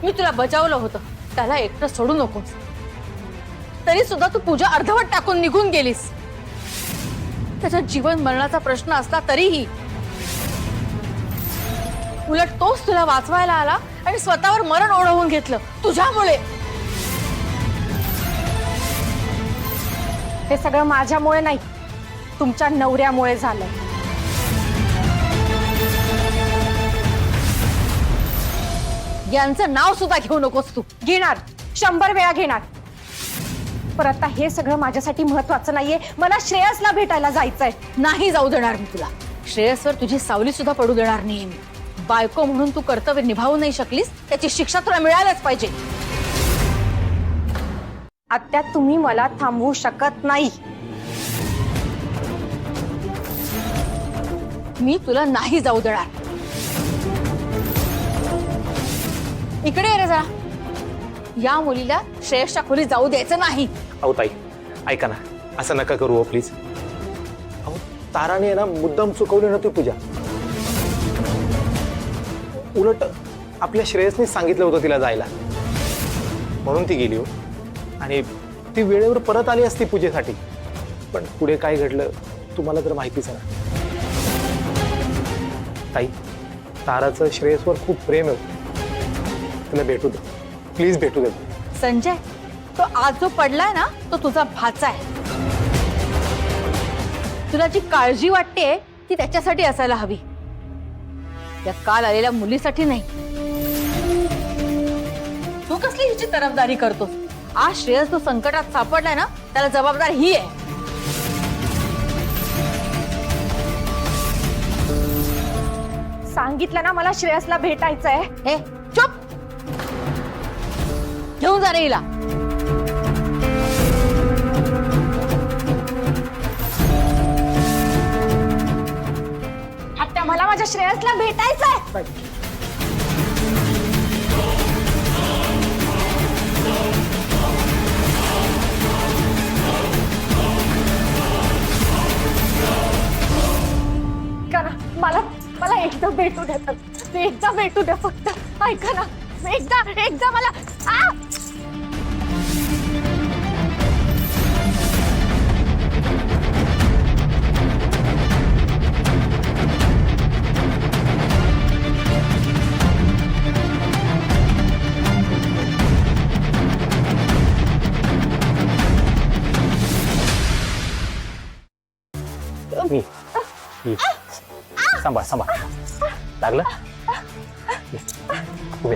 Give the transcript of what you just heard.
मी तुला बचावलं होतं, त्याला एकटं सोडू नकोस. तरी सुद्धा तू पूजा अर्धवट टाकून निघून गेलीस. त्याच्या जीवन मरणाचा प्रश्न असला तरीही उलट तोच तुला वाचवायला आला आणि स्वतःवर मरण ओढवून घेतलं तुझ्यामुळे. हे सगळं माझ्यामुळे नाही, तुमच्या नवऱ्यामुळे झालंय. यांचं नाव सुद्धा घेऊ नकोस तू. घेणार, 100 वेळा घेणार. पण आता हे सगळं माझ्यासाठी महत्वाचं नाहीये. मला श्रेयसला भेटायला जायचंय. नाही जाऊ देणार मी तुला. श्रेयसवर तुझी सावली सुद्धा पडू देणार नाही मी. बायको म्हणून तू कर्तव्य निभावू नाही शकलीस, त्याची शिक्षा तुला मिळायलाच पाहिजे. आत्या, तुम्ही मला थांबवू शकत नाही. मी तुला नाही जाऊ देणार. इकडे ये रे जरा. या मुलीला श्रेयसच्या खोलीत जाऊ द्यायचं नाही. अहो ताई, ऐका ना, असं नका करू प्लीज. अहो ताराने ना मुद्दाम चुकवली ना ती पूजा. उलट आपल्या श्रेयसने सांगितलं होतं तिला जायला, म्हणून ती गेली हो. आणि ती वेळेवर परत आली असती पूजेसाठी. पण पुढे काय घडलं तुम्हाला तर माहितीच आहे ना. ताई, ताराचं श्रेयसवर खूप प्रेम आहे. तिला भेटू दे प्लीज, भेटू दे. संजय, तो आज जो पडलाय ना तो तुझा भाचा आहे. तुला जी काळजी वाटते ती त्याच्यासाठी असायला हवी, त्या काल आलेल्या मुलीसाठी नाही. तू कसली हिची तरफदारी करतोस? आज श्रेयस तो संकटात सापडलाय ना, त्याला जबाबदार ही आहे. सांगितलं ना मला श्रेयसला भेटायचंय. हे चुप. घेऊन जा रे हिला. आत्या, मला माझ्या श्रेयसला भेटायचंय. मला मला एकदा भेटू द्या. एकदा भेटू द्या फक्त. ऐका ना, एकदा मला. सांभाळ सांभाळ. लागलं? उभे.